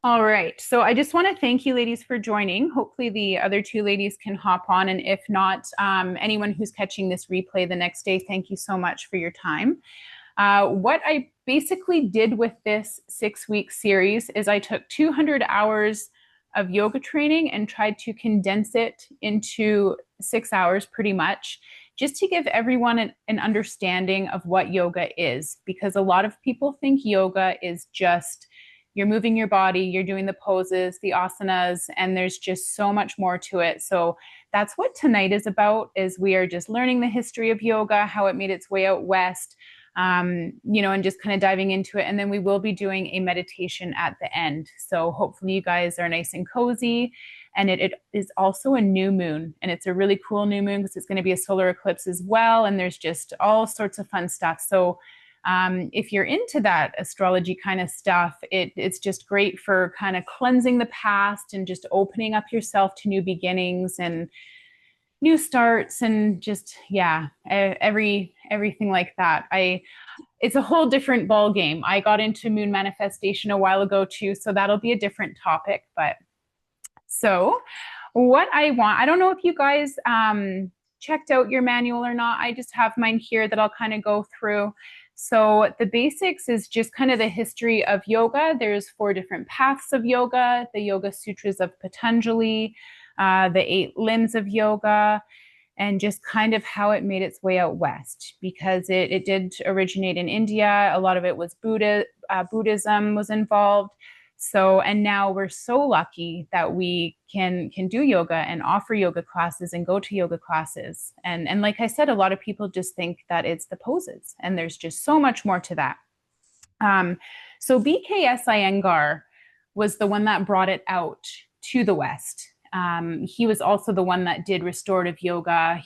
All right. So I just want to thank you ladies for joining. Hopefully the other two ladies can hop on. And if not, anyone who's catching this replay the next day, thank you so much for your time. What I basically did with this 6 week series is I took 200 hours of yoga training and tried to condense it into 6 hours pretty much, just to give everyone an understanding of what yoga is. Because a lot of people think yoga is just you're moving your body, you're doing the poses, the asanas, and there's just so much more to it. So that's what tonight is about, is we are just learning the history of yoga, how it made its way out west, and just kind of diving into it. And then we will be doing a meditation at the end. So hopefully you guys are nice and cozy. And it is also a new moon, and it's a really cool new moon because it's going to be a solar eclipse as well. And there's just all sorts of fun stuff. So if you're into that astrology kind of stuff, it's just great for kind of cleansing the past and just opening up yourself to new beginnings and new starts and just everything like that. It's a whole different ball game. I got into moon manifestation a while ago too, so that'll be a different topic. But so what I don't know if you guys checked out your manual or not. I just have mine here that I'll kind of go through. So the basics is just kind of the history of yoga. There's 4 different paths of yoga, the Yoga Sutras of Patanjali, the 8 limbs of yoga, and just kind of how it made its way out west, because it did originate in India. A lot of it was Buddhism was involved. So, and now we're so lucky that we can do yoga and offer yoga classes and go to yoga classes. And like I said, a lot of people just think that it's the poses, and there's just so much more to that. So BKS Iyengar was the one that brought it out to the West. He was also the one that did restorative yoga.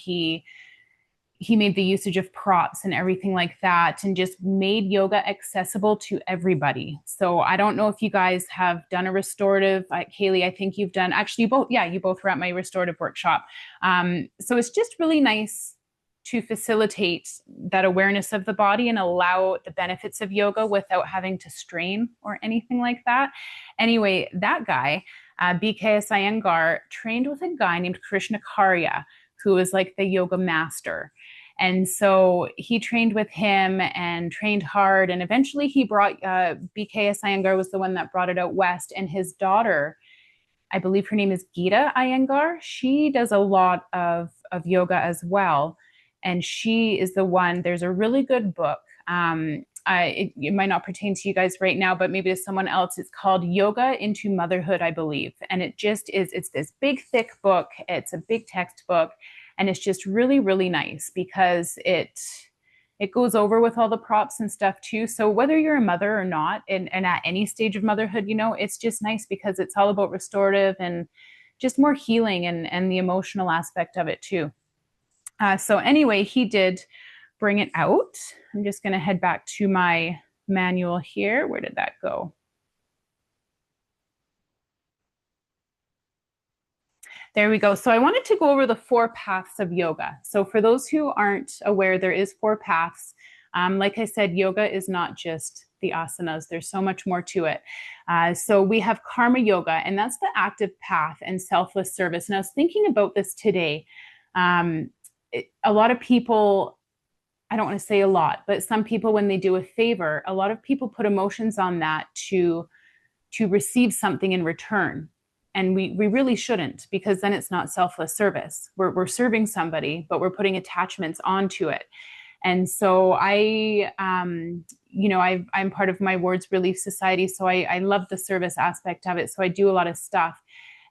He made the usage of props and everything like that, and just made yoga accessible to everybody. So I don't know if you guys have done a restorative. Kaylee, I think you've done, actually you both were at my restorative workshop. So it's just really nice to facilitate that awareness of the body and allow the benefits of yoga without having to strain or anything like that. Anyway, that guy, BKS Iyengar, trained with a guy named Krishna Karya, who was like the yoga master. And so he trained with him and trained hard. And eventually he brought, BKS Iyengar was the one that brought it out west. And his daughter, I believe her name is Geeta Iyengar, she does a lot of yoga as well. And she is the one, there's a really good book. It might not pertain to you guys right now, but maybe to someone else. It's called Yoga into Motherhood, I believe. And it just is, it's this big, thick book. It's a big textbook. And it's just really, really nice because it goes over with all the props and stuff too. So whether you're a mother or not, and at any stage of motherhood, it's just nice because it's all about restorative and just more healing and the emotional aspect of it too. So anyway, he did bring it out. I'm just going to head back to my manual here. Where did that go? There we go. So I wanted to go over the 4 paths of yoga. So for those who aren't aware, there is 4 paths. Like I said, yoga is not just the asanas. There's so much more to it. So we have karma yoga, and that's the active path and selfless service. And I was thinking about this today. A lot of people, I don't want to say a lot, but some people, when they do a favor, a lot of people put emotions on that to receive something in return. And we really shouldn't, because then it's not selfless service. We're serving somebody, but we're putting attachments onto it. And so I'm part of my Wards Relief Society. So I love the service aspect of it. So I do a lot of stuff.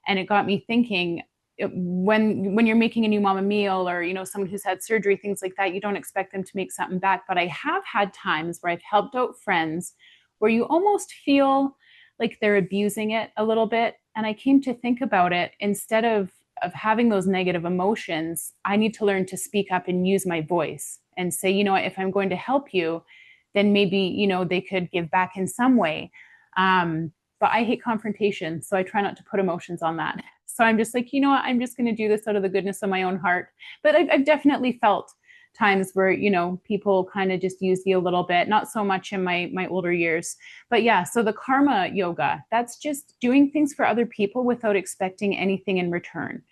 And it got me thinking, when you're making a new mom a meal, or someone who's had surgery, things like that, you don't expect them to make something back. But I have had times where I've helped out friends where you almost feel like they're abusing it a little bit. And I came to think about it, instead of having those negative emotions, I need to learn to speak up and use my voice and say, if I'm going to help you, then maybe they could give back in some way. But I hate confrontation, so I try not to put emotions on that. So I'm just like, I'm just going to do this out of the goodness of my own heart. But I've definitely felt times where, you know, people kind of just use you a little bit, not so much in my older years. But yeah, so the karma yoga, that's just doing things for other people without expecting anything in return.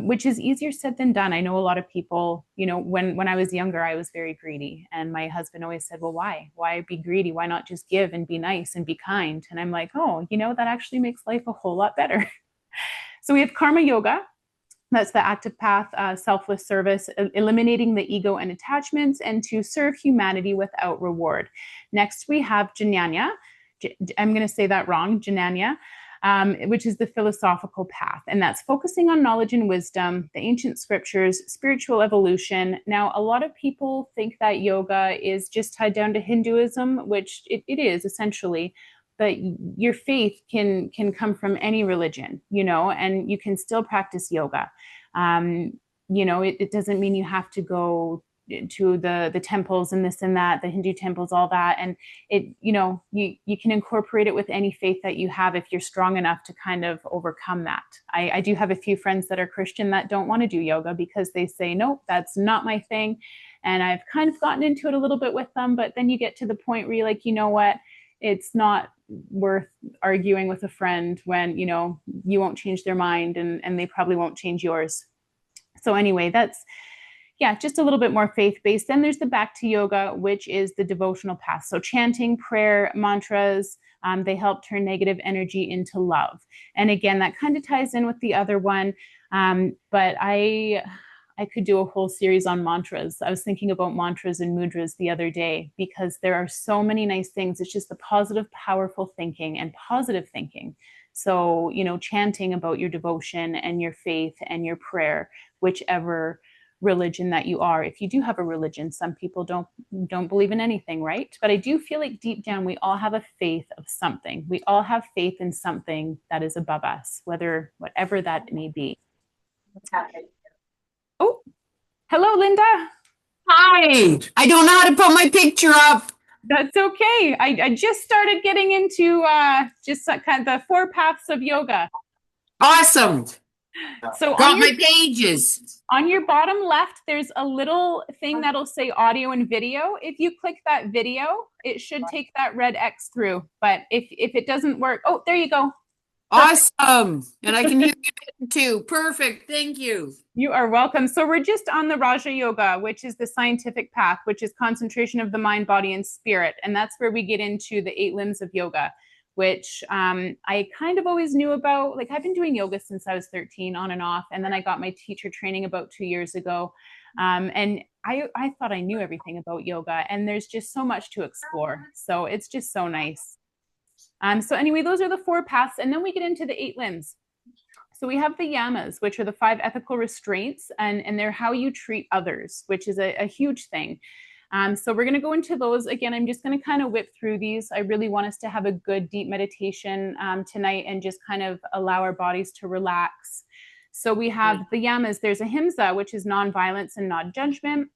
Which is easier said than done. I know a lot of people, you know, when I was younger, I was very greedy. And my husband always said, well, why? Why be greedy? Why not just give and be nice and be kind? And I'm like, oh, you know, that actually makes life a whole lot better. So we have karma yoga. That's the active path, selfless service, eliminating the ego and attachments, and to serve humanity without reward. Next, we have Jnana. I'm going to say that wrong, Jnana, which is the philosophical path. And that's focusing on knowledge and wisdom, the ancient scriptures, spiritual evolution. Now, a lot of people think that yoga is just tied down to Hinduism, which it is essentially. But your faith can come from any religion, you know, and you can still practice yoga. You know, it doesn't mean you have to go to the temples and this and that, the Hindu temples, all that. And it, you know, you can incorporate it with any faith that you have if you're strong enough to kind of overcome that. I do have a few friends that are Christian that don't want to do yoga because they say, nope, that's not my thing. And I've kind of gotten into it a little bit with them, but then you get to the point where you're like, you know what? It's not worth arguing with a friend when, you know, you won't change their mind and they probably won't change yours. So anyway, that's, yeah, just a little bit more faith-based. Then there's the Bhakti yoga, which is the devotional path. So chanting, prayer, mantras, they help turn negative energy into love. And again, that kind of ties in with the other one. But I could do a whole series on mantras. I was thinking about mantras and mudras the other day because there are so many nice things. It's just the positive, powerful thinking and positive thinking. So, you know, chanting about your devotion and your faith and your prayer, whichever religion that you are. If you do have a religion, some people don't believe in anything, right? But I do feel like deep down we all have a faith of something. We all have faith in something that is above us, whatever that may be. Oh, hello, Linda. Hi, I don't know how to put my picture up. That's okay. I just started getting into just kind of the four paths of yoga. Awesome. So Got my pages. on your bottom left, there's a little thing that'll say audio and video. If you click that video, it should take that red X through. But if it doesn't work, oh, there you go. Awesome. And I can hear you too. Perfect. Thank you. You are welcome. So we're just on the Raja Yoga, which is the scientific path, which is concentration of the mind, body, and spirit. And that's where we get into the 8 limbs of yoga, which I kind of always knew about. Like, I've been doing yoga since I was 13 on and off. And then I got my teacher training about 2 years ago. And I thought I knew everything about yoga. And there's just so much to explore. So it's just so nice. So anyway, those are the 4 paths. And then we get into the 8 limbs. So we have the yamas, which are the 5 ethical restraints, and they're how you treat others, which is a huge thing. So we're going to go into those. Again, I'm just going to kind of whip through these. I really want us to have a good deep meditation tonight and just kind of allow our bodies to relax. So we have the yamas. There's ahimsa, which is nonviolence and non-judgment.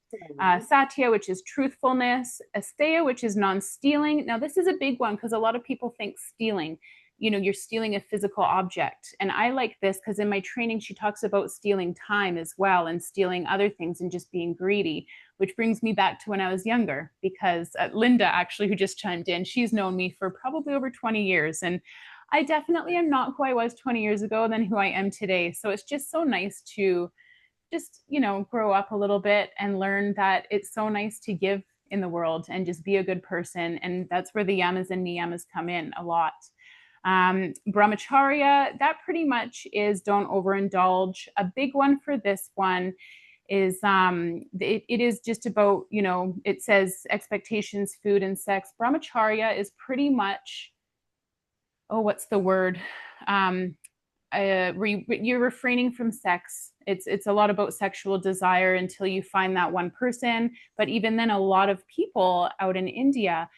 Satya, which is truthfulness. Asteya, which is non-stealing. Now, this is a big one because a lot of people think stealing, you know, you're stealing a physical object. And I like this because in my training, she talks about stealing time as well and stealing other things and just being greedy, which brings me back to when I was younger, because Linda, actually, who just chimed in, she's known me for probably over 20 years. And I definitely am not who I was 20 years ago than who I am today. So it's just so nice to just, you know, grow up a little bit and learn that it's so nice to give in the world and just be a good person. And that's where the yamas and niyamas come in a lot. Brahmacharya, that pretty much is don't overindulge. A big one for this one is it is just about, you know, it says expectations, food, and sex. Brahmacharya is pretty much, oh, what's the word? You're refraining from sex. It's a lot about sexual desire until you find that one person. But even then, a lot of people out in India,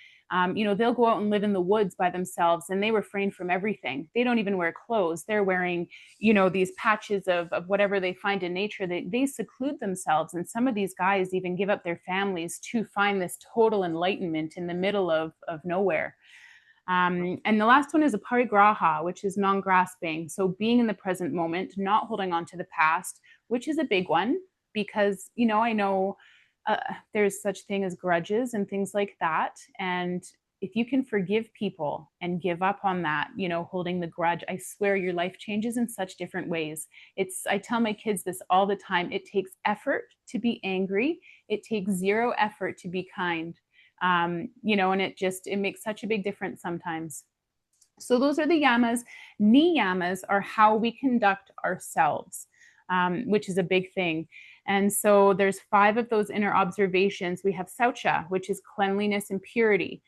you know, they'll go out and live in the woods by themselves and they refrain from everything. They don't even wear clothes. They're wearing, you know, these patches of whatever they find in nature. They seclude themselves. And some of these guys even give up their families to find this total enlightenment in the middle of nowhere. And the last one is a parigraha, which is non-grasping. So being in the present moment, not holding on to the past, which is a big one because, you know, I know there's such thing as grudges and things like that. And if you can forgive people and give up on that, holding the grudge, I swear your life changes in such different ways. I tell my kids this all the time. It takes effort to be angry. It takes zero effort to be kind. And it makes such a big difference sometimes. So those are the yamas. Niyamas are how we conduct ourselves, which is a big thing. And so there's 5 of those inner observations. We have saucha, which is cleanliness and purity.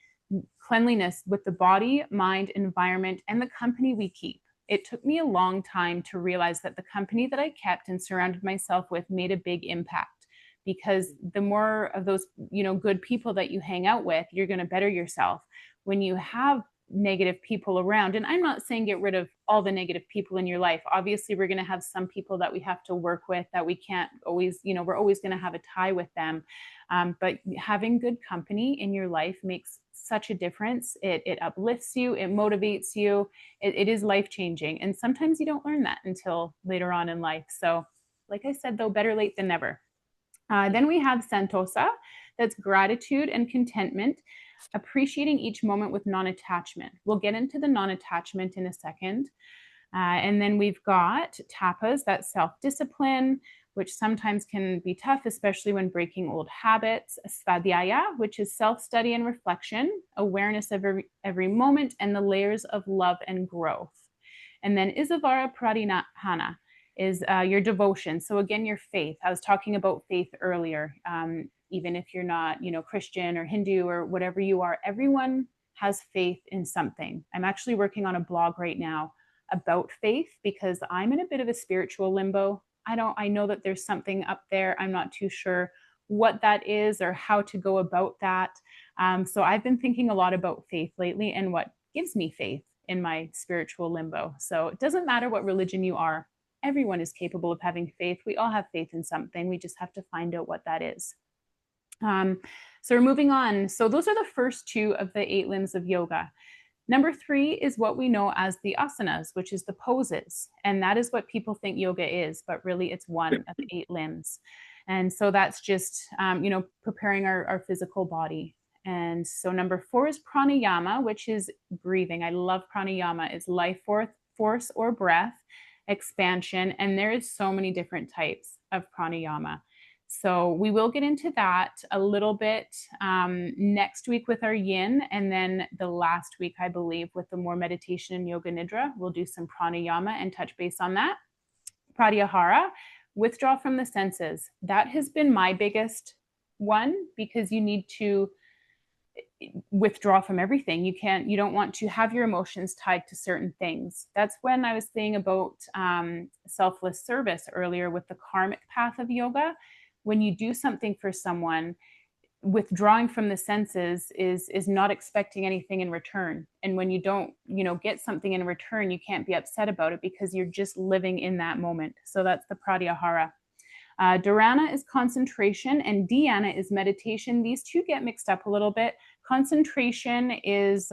Cleanliness with the body, mind, environment, and the company we keep. It took me a long time to realize that the company that I kept and surrounded myself with made a big impact, because the more of those, good people that you hang out with, you're going to better yourself. When you have negative people around, and I'm not saying get rid of all the negative people in your life. Obviously, we're going to have some people that we have to work with that we can't always, we're always going to have a tie with them. But having good company in your life makes such a difference. It uplifts you, it motivates you. It is life-changing. And sometimes you don't learn that until later on in life. So like I said, though, better late than never. Then we have Santosa. That's gratitude and contentment, appreciating each moment with non-attachment. We'll get into the non-attachment in a second. And then we've got Tapas, that's self-discipline, which sometimes can be tough, especially when breaking old habits. Svadhyaya, which is self-study and reflection, awareness of every moment, and the layers of love and growth. And then Isavara Pradinahana is your devotion. So again, your faith. I was talking about faith earlier. Even if you're not, Christian or Hindu or whatever you are, everyone has faith in something. I'm actually working on a blog right now about faith because I'm in a bit of a spiritual limbo. I know that there's something up there. I'm not too sure what that is or how to go about that. So I've been thinking a lot about faith lately and what gives me faith in my spiritual limbo. So it doesn't matter what religion you are. Everyone is capable of having faith. We all have faith in something. We just have to find out what that is. So we're moving on. So those are the first 2 of the 8 limbs of yoga. Number 3 is what we know as the asanas, which is the poses. And that is what people think yoga is, but really it's one of the 8 limbs. And so that's just, preparing our physical body. And so number 4 is pranayama, which is breathing. I love pranayama. It's life force or breath expansion. And there is so many different types of pranayama. So we will get into that a little bit next week with our yin. And then the last week, I believe, with the more meditation and yoga nidra, we'll do some pranayama and touch base on that. Pratyahara, withdraw from the senses. That has been my biggest one because you need to withdraw from everything. You don't want to have your emotions tied to certain things. That's when I was saying about selfless service earlier with the karmic path of yoga. When you do something for someone, withdrawing from the senses is not expecting anything in return. And when you don't, get something in return, you can't be upset about it because you're just living in that moment. So that's the pratyahara. Dharana is concentration and dhyana is meditation. These 2 get mixed up a little bit. Concentration is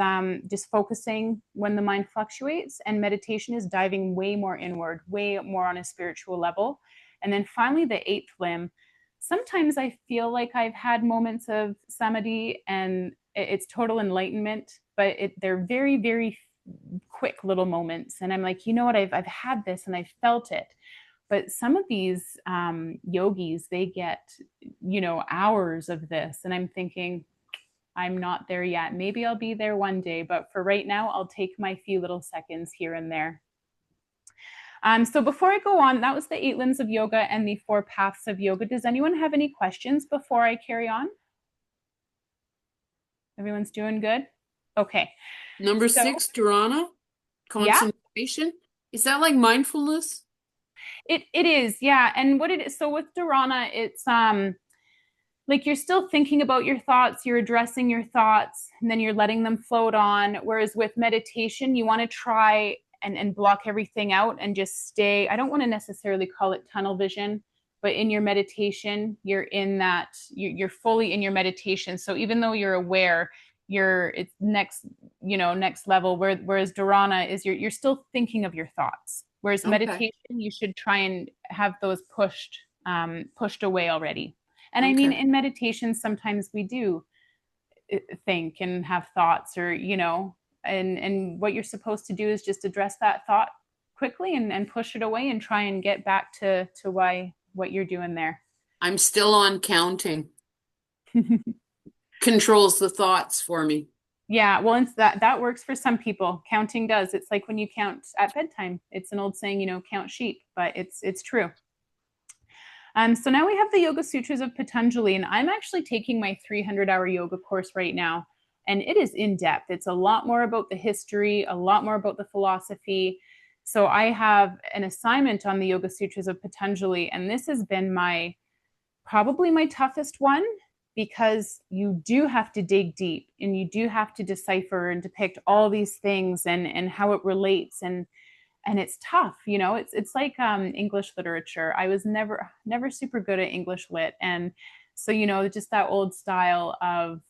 just focusing when the mind fluctuates, and meditation is diving way more inward, way more on a spiritual level. And then finally, the 8th limb. Sometimes I feel like I've had moments of samadhi and it's total enlightenment, but they're very, very quick little moments. And I'm like, you know what, I've had this and I felt it. But some of these yogis, they get, hours of this. And I'm thinking, I'm not there yet. Maybe I'll be there one day. But for right now, I'll take my few little seconds here and there. So before I go on, that was the 8 limbs of yoga and the 4 paths of yoga. Does anyone have any questions before I carry on? Everyone's doing good? Okay. Number 6, dharana, concentration. Yeah. Is that like mindfulness? It is, yeah. And what it is, so with dharana, it's like you're still thinking about your thoughts, you're addressing your thoughts, and then you're letting them float on. Whereas with meditation, you want to try and block everything out and just stay. I don't want to necessarily call it tunnel vision, but in your meditation, you're in that, you're fully in your meditation. So even though you're aware, it's next level, whereas dharana is you're still thinking of your thoughts. Whereas meditation, you should try and have those pushed away already. And I mean, Okay. in meditation, sometimes we do think and have thoughts, or, and what you're supposed to do is just address that thought quickly and push it away and try and get back to why what you're doing there. I'm still on counting. Controls the thoughts for me. Yeah, well, it's that works for some people. Counting does. It's like when you count at bedtime. It's an old saying, count sheep, but it's true. So now we have the Yoga Sutras of Patanjali, and I'm actually taking my 300-hour yoga course right now, and it is in depth. It's a lot more about the history, a lot more about the philosophy. So I have an assignment on the Yoga Sutras of Patanjali, and this has been probably my toughest one, because you do have to dig deep and you do have to decipher and depict all these things and how it relates, and it's tough. It's like English literature. I was never super good at English lit, and so just that old style of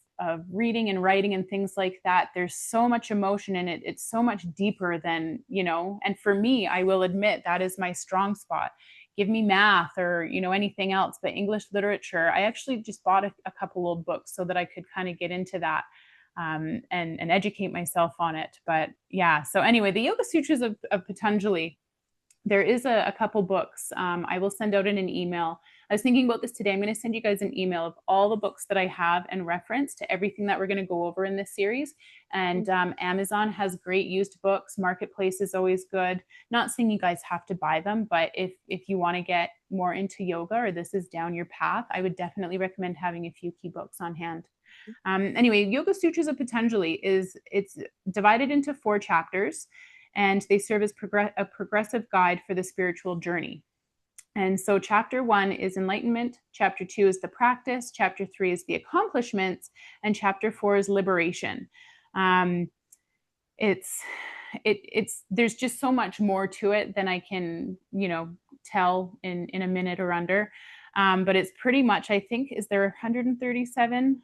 reading and writing and things like that. There's so much emotion in it. It's so much deeper than, and for me, I will admit that is my strong spot. Give me math or anything else, but English literature, I actually just bought a couple old books so that I could kind of get into that, and educate myself on it. But yeah, so anyway, the Yoga Sutras of Patanjali, there is a couple books. I will send out in an email. I was thinking about this today. I'm going to send you guys an email of all the books that I have and reference to everything that we're going to go over in this series. And Amazon has great used books. Marketplace is always good. Not saying you guys have to buy them, but if you want to get more into yoga, or this is down your path, I would definitely recommend having a few key books on hand. Anyway, Yoga Sutras of Patanjali it's divided into 4 chapters, and they serve as a progressive guide for the spiritual journey. And so chapter 1 is enlightenment, chapter 2 is the practice, chapter 3 is the accomplishments, and chapter 4 is liberation. It's there's just so much more to it than I can tell in a minute or under. But it's pretty much, I think, is there 137?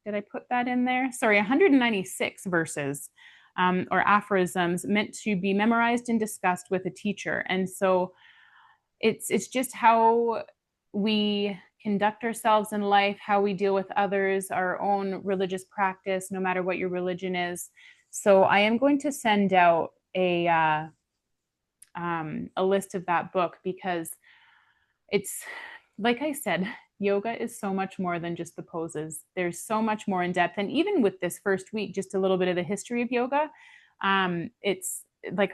Did I put that in there? Sorry, 196 verses, or aphorisms meant to be memorized and discussed with a teacher. And so it's just how we conduct ourselves in life, how we deal with others, our own religious practice, no matter what your religion is. So I am going to send out a list of that book, because it's, like I said, yoga is so much more than just the poses. There's so much more in depth. And even with this first week, just a little bit of the history of yoga, it's like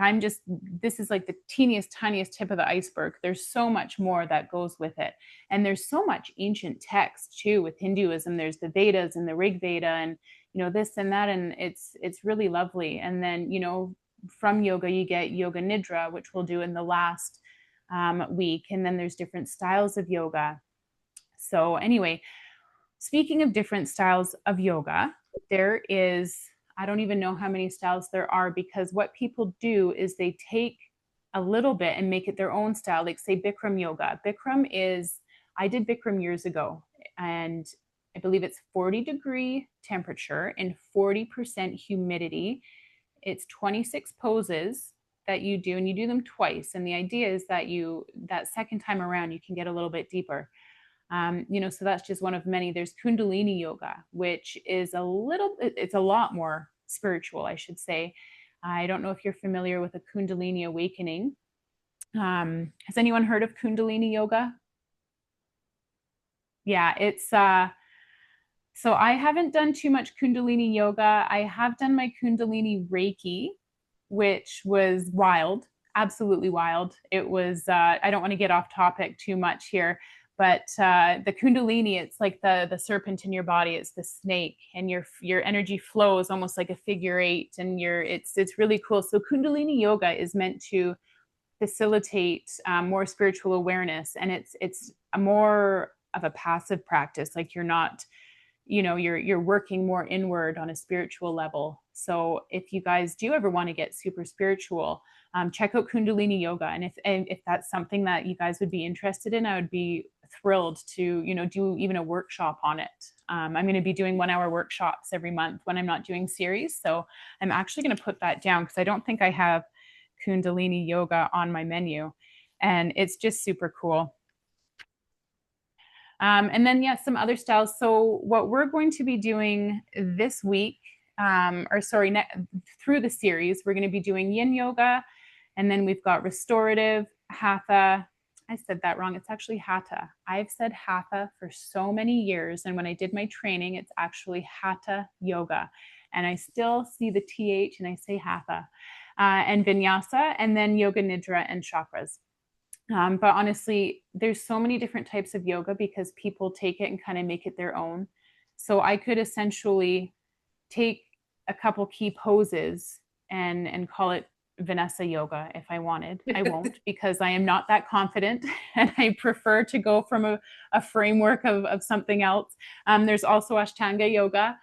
this is like the teeniest, tiniest tip of the iceberg. There's so much more that goes with it. And there's so much ancient text too with Hinduism. There's the Vedas and the Rig Veda and, this and that. And it's really lovely. And then, from yoga, you get Yoga Nidra, which we'll do in the last week. And then there's different styles of yoga. So anyway, speaking of different styles of yoga, there is, I don't even know how many styles there are, because what people do is they take a little bit and make it their own style. Like say Bikram yoga. I did Bikram years ago, and I believe it's 40-degree temperature and 40% humidity. It's 26 poses that you do, and you do them twice. And the idea is that that second time around, you can get a little bit deeper. So that's just one of many. There's Kundalini yoga, which is it's a lot more spiritual, I should say. I don't know if you're familiar with a Kundalini awakening. Has anyone heard of Kundalini yoga? Yeah, it's, so I haven't done too much Kundalini yoga. I have done my Kundalini Reiki, which was wild, absolutely wild. It was, I don't want to get off topic too much here, but the Kundalini, it's like the serpent in your body. It's the snake, and your energy flows almost like a figure 8, and it's really cool. So Kundalini yoga is meant to facilitate more spiritual awareness, and it's a more of a passive practice. Like you're not, you're working more inward on a spiritual level. So if you guys do ever want to get super spiritual, check out Kundalini yoga. And if that's something that you guys would be interested in, I would be thrilled to, do even a workshop on it. I'm going to be doing 1-hour workshops every month when I'm not doing series. So I'm actually going to put that down, because I don't think I have Kundalini yoga on my menu, and it's just super cool. And then, yeah, some other styles. So, what we're going to be doing this week, or sorry, through the series, we're going to be doing yin yoga, and then we've got restorative, hatha. I said that wrong. It's actually hatha. I've said hatha for so many years. And when I did my training, it's actually hatha yoga. And I still see the TH and I say hatha. And vinyasa, and then yoga nidra and chakras. But honestly, there's so many different types of yoga because people take it and kind of make it their own. So I could essentially take a couple key poses and call it Vanessa yoga if I wanted. I won't because I am not that confident and I prefer to go from a framework of something else. There's also Ashtanga yoga,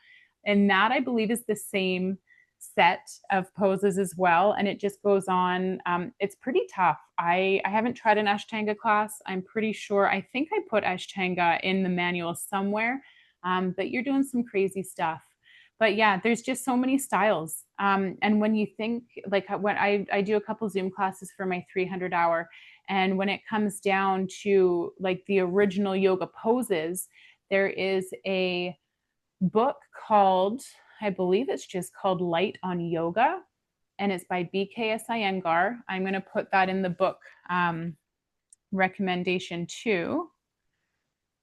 and that I believe is the same set of poses as well, and it just goes on. It's pretty tough. I haven't tried an Ashtanga class. I'm pretty sure, I think I put Ashtanga in the manual somewhere, but you're doing some crazy stuff. But yeah, there's just so many styles. And when you think, like when I do a couple Zoom classes for my 300 hour, and when it comes down to like the original yoga poses, there is a book called, I believe it's just called Light on Yoga, and it's by BKS Iyengar. I'm going to put that in the book recommendation too.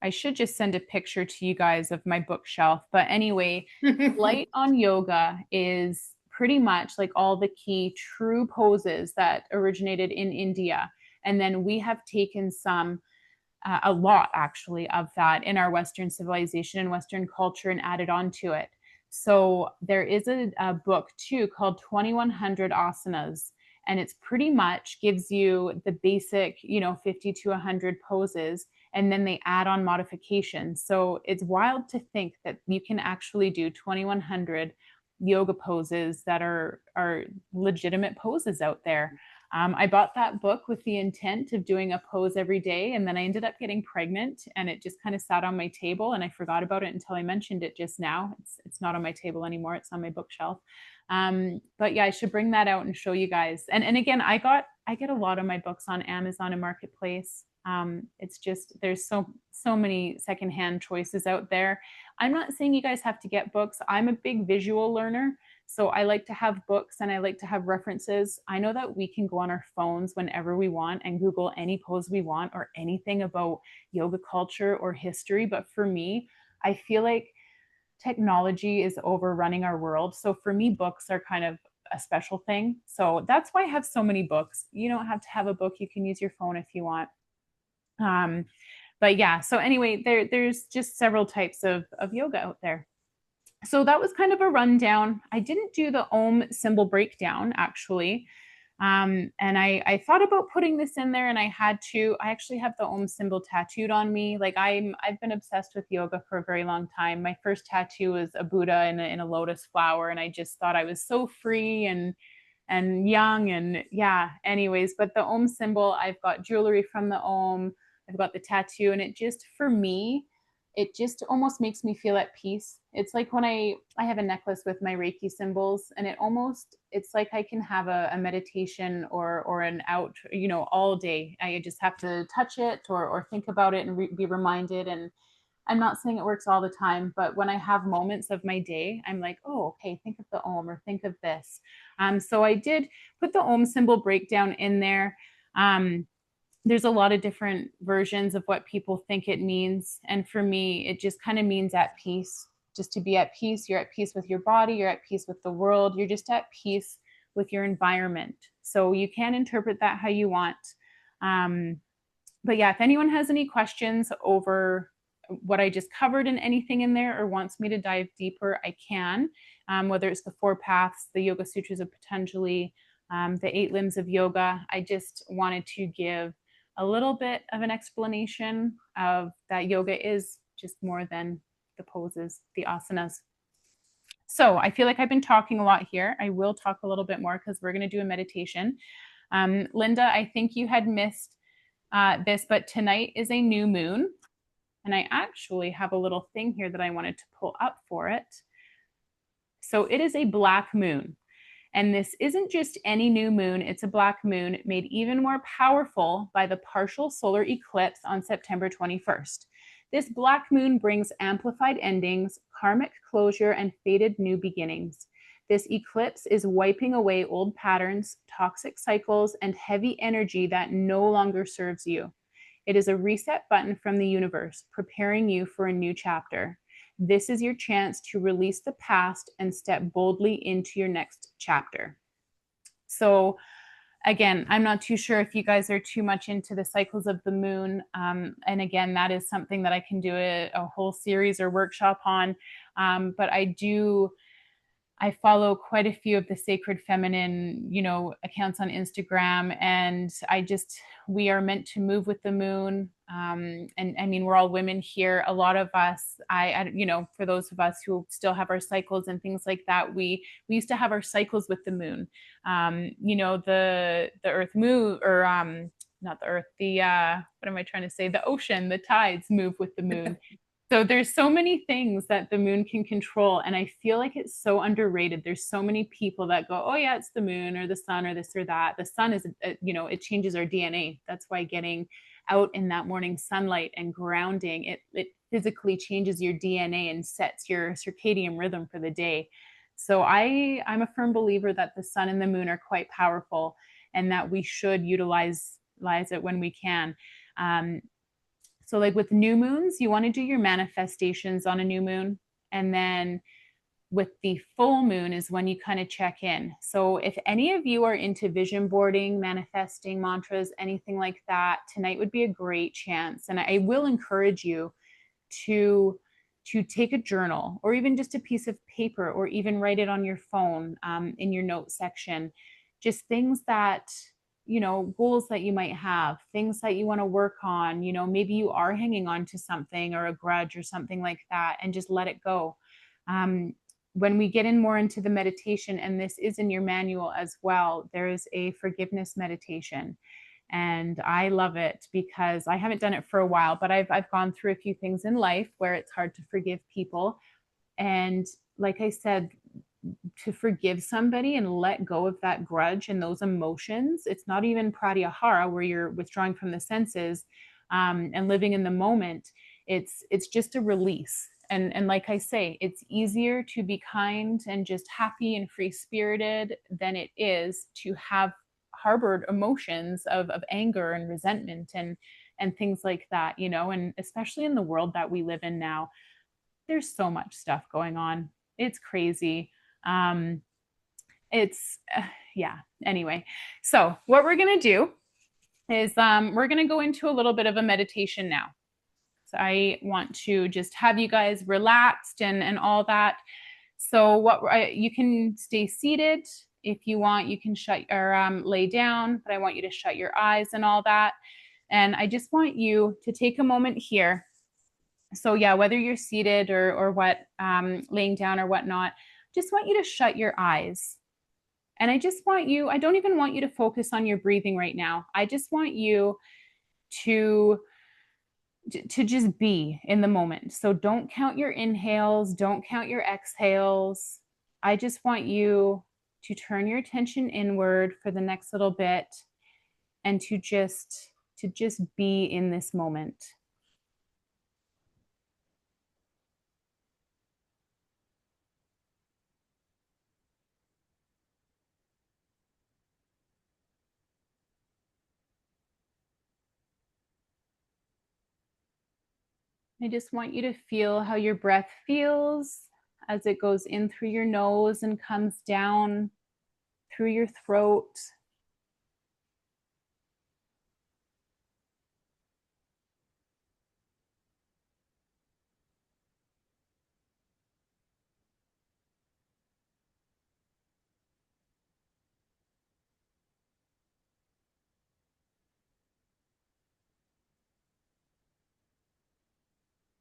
I should just send a picture to you guys of my bookshelf. But anyway, Light on Yoga is pretty much like all the key true poses that originated in India. And then we have taken some, a lot actually, of that in our Western civilization and Western culture and added on to it. So there is a book too called 2100 Asanas. And it's pretty much gives you the basic, 50 to 100 poses, and then they add on modifications. So it's wild to think that you can actually do 2100 yoga poses that are legitimate poses out there. I bought that book with the intent of doing a pose every day, and then I ended up getting pregnant, and it just kind of sat on my table, and I forgot about it until I mentioned it just now. It's not on my table anymore; it's on my bookshelf. But yeah, I should bring that out and show you guys. And again, I get a lot of my books on Amazon and Marketplace. It's just there's so many secondhand choices out there. I'm not saying you guys have to get books. I'm a big visual learner. So I like to have books and I like to have references. I know that we can go on our phones whenever we want and Google any pose we want or anything about yoga culture or history. But for me, I feel like technology is overrunning our world. So for me, books are kind of a special thing. So that's why I have so many books. You don't have to have a book. You can use your phone if you want. But yeah, so anyway, there's just several types of yoga out there. So that was kind of a rundown. I didn't do the Om symbol breakdown actually. And I thought about putting this in there and I had to. I actually have the Om symbol tattooed on me. Like I've been obsessed with yoga for a very long time. My first tattoo was a Buddha in a lotus flower, and I just thought I was so free and young, and yeah, anyways. But the Om symbol, I've got jewelry from the Om, I've got the tattoo, and it just, for me, it just almost makes me feel at peace. It's like when I have a necklace with my Reiki symbols, and it's like I can have a meditation or an out, all day. I just have to touch it or think about it and be reminded. And I'm not saying it works all the time, but when I have moments of my day, I'm like, oh, okay, think of the Om or think of this. So I did put the Om symbol breakdown in there. There's a lot of different versions of what people think it means. And for me, it just kind of means at peace, just to be at peace. You're at peace with your body, you're at peace with the world, you're just at peace with your environment. So you can interpret that how you want. But yeah, if anyone has any questions over what I just covered in anything in there or wants me to dive deeper, I can, whether it's the 4 paths, the Yoga Sutras of Patanjali, the 8 limbs of yoga. I just wanted to give a little bit of an explanation of that yoga is just more than the poses, the asanas. So I feel like I've been talking a lot here. I will talk a little bit more because we're going to do a meditation. Linda, I think you had missed this, but tonight is a new moon. And I actually have a little thing here that I wanted to pull up for it. So it is a black moon. And this isn't just any new moon, it's a black moon made even more powerful by the partial solar eclipse on September 21st. This black moon brings amplified endings, karmic closure, and fated new beginnings. This eclipse is wiping away old patterns, toxic cycles, and heavy energy that no longer serves you. It is a reset button from the universe, preparing you for a new chapter. This is your chance to release the past and step boldly into your next chapter. So, again, I'm not too sure if you guys are too much into the cycles of the moon. And again, that is something that I can do a whole series or workshop on. But I follow quite a few of the sacred feminine, accounts on Instagram, and we are meant to move with the moon. And I mean, we're all women here. A lot of us, for those of us who still have our cycles and things like that, we used to have our cycles with the moon. The earth move, or not the earth, what am I trying to say? The ocean, the tides move with the moon. So there's so many things that the moon can control, and I feel like it's so underrated. There's so many people that go, "Oh yeah, it's the moon or the sun or this or that." The sun is, it changes our DNA. That's why getting out in that morning sunlight and grounding, it physically changes your DNA and sets your circadian rhythm for the day. So I'm a firm believer that the sun and the moon are quite powerful, and that we should utilize it when we can. So like with new moons, you want to do your manifestations on a new moon. And then with the full moon is when you kind of check in. So if any of you are into vision boarding, manifesting mantras, anything like that, tonight would be a great chance. And I will encourage you to take a journal, or even just a piece of paper, or even write it on your phone, in your notes section. Just things that, goals that you might have, things that you want to work on. Maybe you are hanging on to something or a grudge or something like that, and just let it go. When we get in more into the meditation, and this is in your manual as well, there is a forgiveness meditation. And I love it because I haven't done it for a while, but I've gone through a few things in life where it's hard to forgive people. And like I said, to forgive somebody and let go of that grudge and those emotions, it's not even pratyahara, where you're withdrawing from the senses, and living in the moment. It's just a release. And like I say, it's easier to be kind and just happy and free spirited than it is to have harbored emotions of anger and resentment and things like that, and especially in the world that we live in now, there's so much stuff going on. It's crazy. um it's yeah, anyway. So what we're going to do is, we're going to go into a little bit of a meditation now. So I want to just have you guys relaxed and all that. So you can stay seated. If you want, you can shut or lay down, but I want you to shut your eyes and all that. And I just want you to take a moment here. So yeah, whether you're seated or what, laying down or whatnot, just want you to shut your eyes. And I don't even want you to focus on your breathing right now. I just want you to just be in the moment. So don't count your inhales, don't count your exhales. I just want you to turn your attention inward for the next little bit, and to just be in this moment. I just want you to feel how your breath feels as it goes in through your nose and comes down through your throat.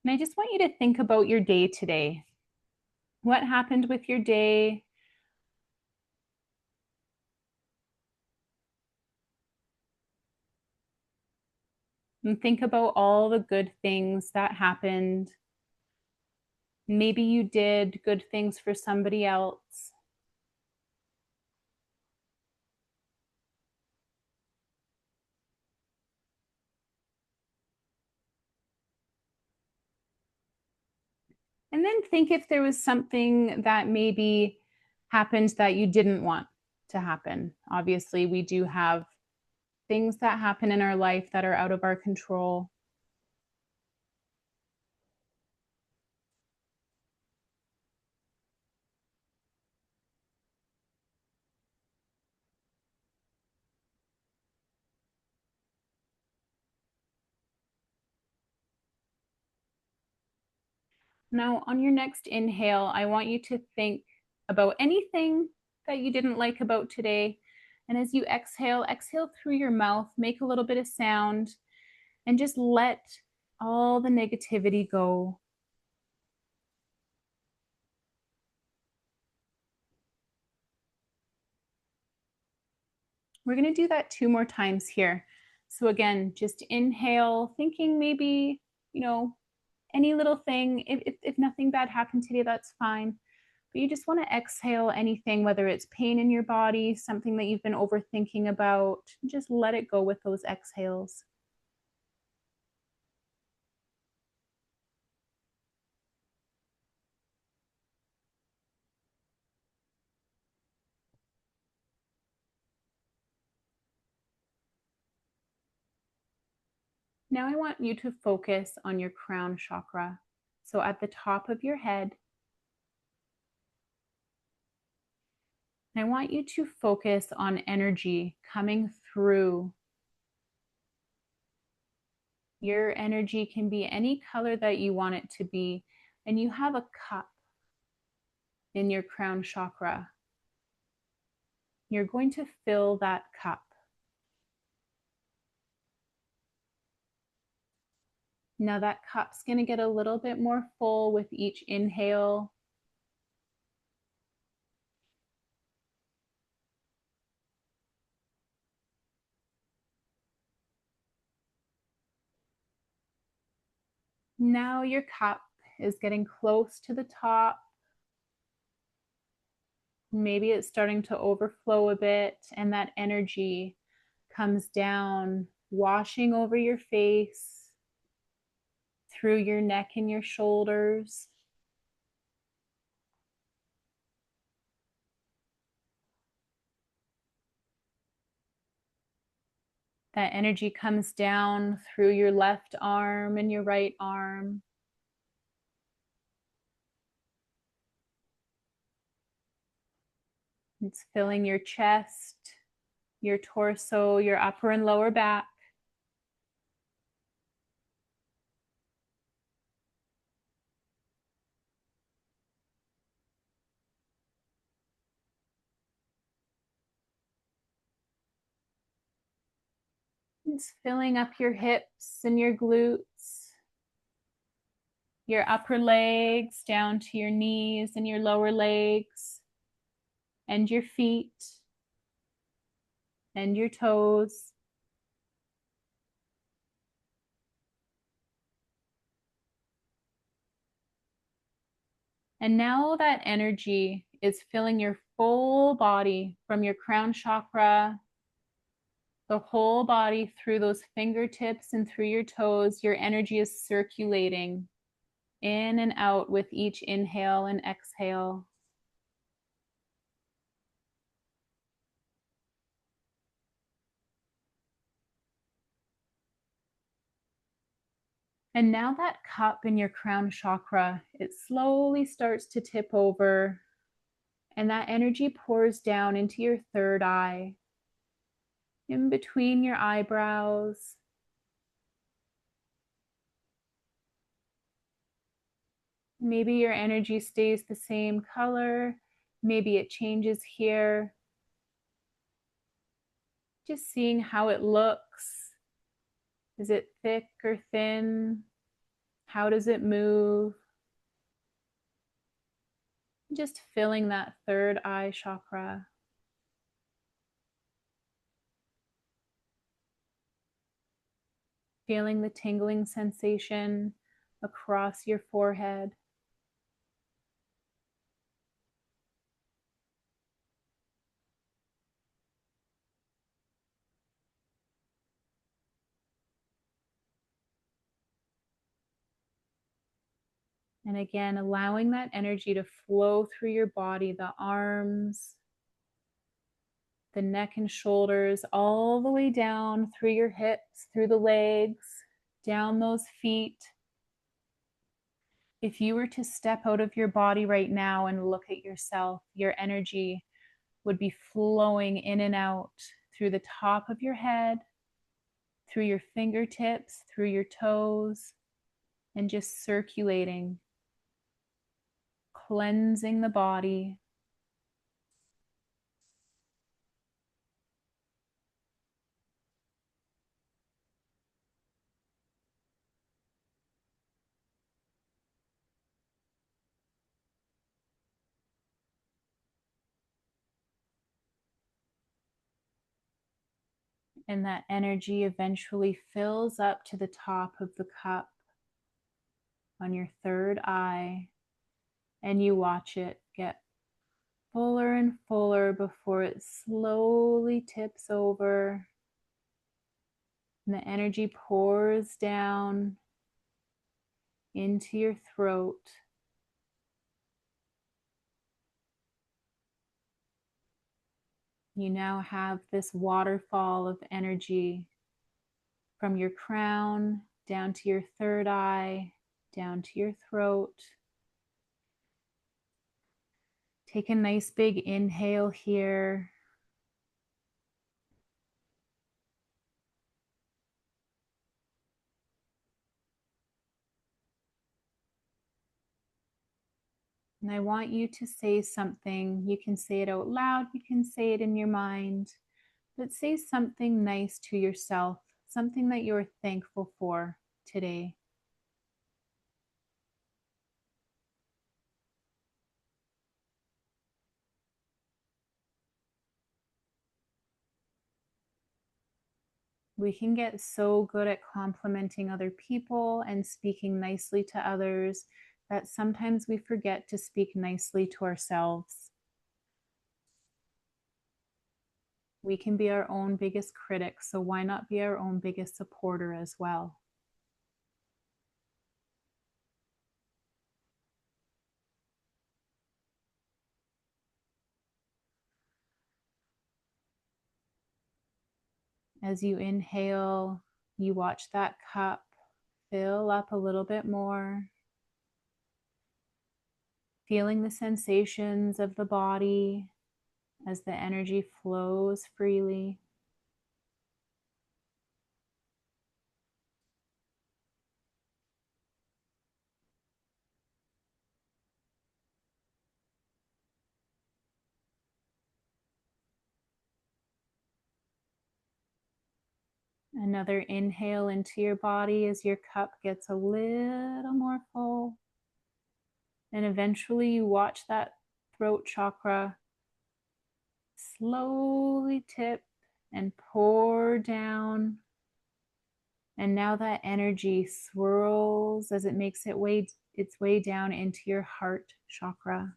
And I just want you to think about your day today. What happened with your day? And think about all the good things that happened. Maybe you did good things for somebody else. And then think if there was something that maybe happened that you didn't want to happen. Obviously, we do have things that happen in our life that are out of our control. Now, on your next inhale, I want you to think about anything that you didn't like about today. And as you exhale, exhale through your mouth, make a little bit of sound, and just let all the negativity go. We're going to do that 2 more times here. So again, just inhale, thinking maybe, any little thing. If nothing bad happened today, that's fine. But you just want to exhale anything, whether it's pain in your body, something that you've been overthinking about, just let it go with those exhales. Now I want you to focus on your crown chakra. So at the top of your head, I want you to focus on energy coming through. Your energy can be any color that you want it to be. And you have a cup in your crown chakra. You're going to fill that cup. Now that cup's going to get a little bit more full with each inhale. Now your cup is getting close to the top. Maybe it's starting to overflow a bit, and that energy comes down, washing over your face, through your neck and your shoulders. That energy comes down through your left arm and your right arm. It's filling your chest, your torso, your upper and lower back. It's filling up your hips and your glutes, your upper legs down to your knees and your lower legs, and your feet and your toes. And now that energy is filling your full body from your crown chakra, the whole body through those fingertips and through your toes. Your energy is circulating in and out with each inhale and exhale. And now that cup in your crown chakra, it slowly starts to tip over, and that energy pours down into your third eye, in between your eyebrows. Maybe your energy stays the same color. Maybe it changes here. Just seeing how it looks. Is it thick or thin? How does it move? Just filling that third eye chakra. Feeling the tingling sensation across your forehead. And again, allowing that energy to flow through your body, the arms, the neck and shoulders, all the way down through your hips, through the legs, down those feet. If you were to step out of your body right now and look at yourself, your energy would be flowing in and out through the top of your head, through your fingertips, through your toes, and just circulating, cleansing the body. And that energy eventually fills up to the top of the cup on your third eye, and you watch it get fuller and fuller before it slowly tips over, and the energy pours down into your throat. You now have this waterfall of energy from your crown down to your third eye, down to your throat. Take a nice big inhale here. And I want you to say something. You can say it out loud, you can say it in your mind, but say something nice to yourself, something that you're thankful for today. We can get so good at complimenting other people and speaking nicely to others that sometimes we forget to speak nicely to ourselves. We can be our own biggest critic, so why not be our own biggest supporter as well? As you inhale, you watch that cup fill up a little bit more, feeling the sensations of the body as the energy flows freely. Another inhale into your body as your cup gets a little more full. And eventually you watch that throat chakra slowly tip and pour down. And now that energy swirls as it makes its way down into your heart chakra.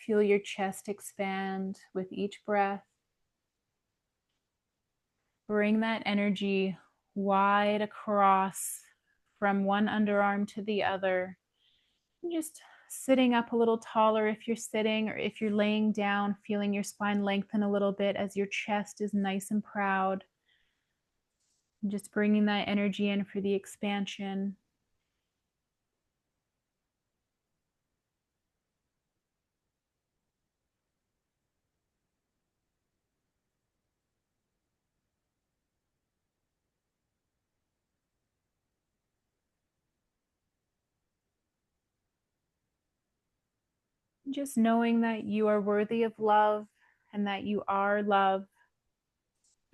Feel your chest expand with each breath. Bring that energy wide across from one underarm to the other. And just sitting up a little taller if you're sitting, or if you're laying down, feeling your spine lengthen a little bit as your chest is nice and proud. And just bringing that energy in for the expansion. Just knowing that you are worthy of love and that you are love.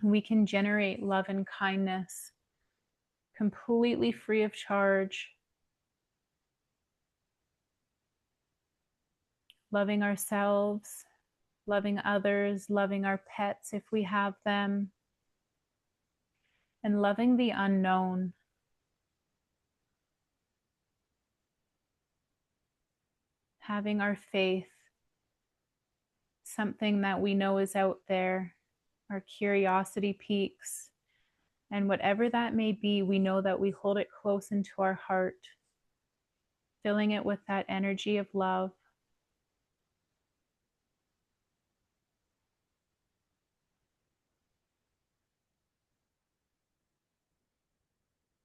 We can generate love and kindness completely free of charge. Loving ourselves, loving others, loving our pets if we have them, and loving the unknown. Having our faith, something that we know is out there, our curiosity peaks, And whatever that may be, we know that we hold it close into our heart, filling it with that energy of love.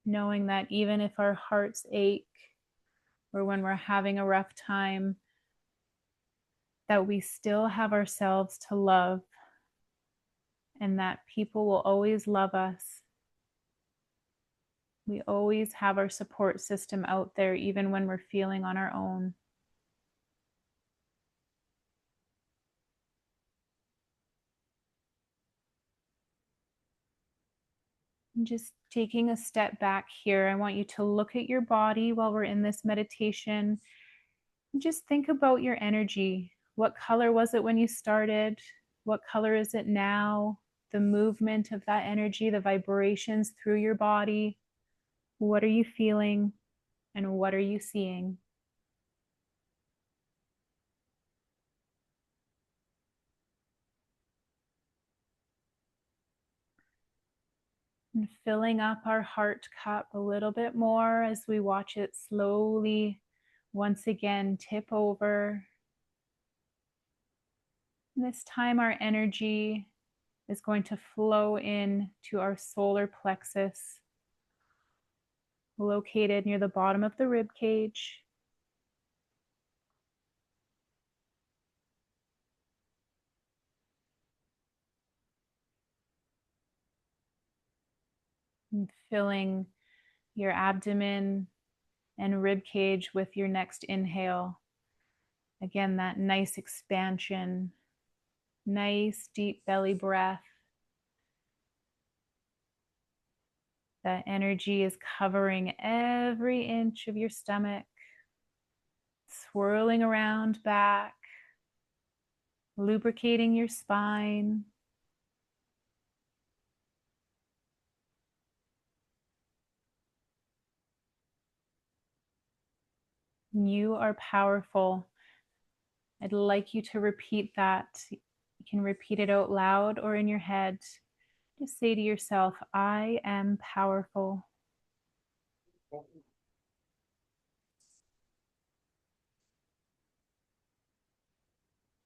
Knowing that even if our hearts ache or when we're having a rough time, that we still have ourselves to love and that people will always love us. We always have our support system out there, even when we're feeling on our own. And just taking a step back here, I want you to look at your body while we're in this meditation. And just think about your energy. What color was it when you started? What color is it now? The movement of that energy, the vibrations through your body. What are you feeling and what are you seeing? And filling up our heart cup a little bit more as we watch it slowly once again tip over. And this time our energy is going to flow in to our solar plexus, located near the bottom of the rib cage. And filling your abdomen and rib cage with your next inhale. Again, that nice expansion, nice deep belly breath. That energy is covering every inch of your stomach, swirling around back, lubricating your spine. You are powerful. I'd like you to repeat that. You can repeat it out loud or in your head. Just say to yourself, I am powerful.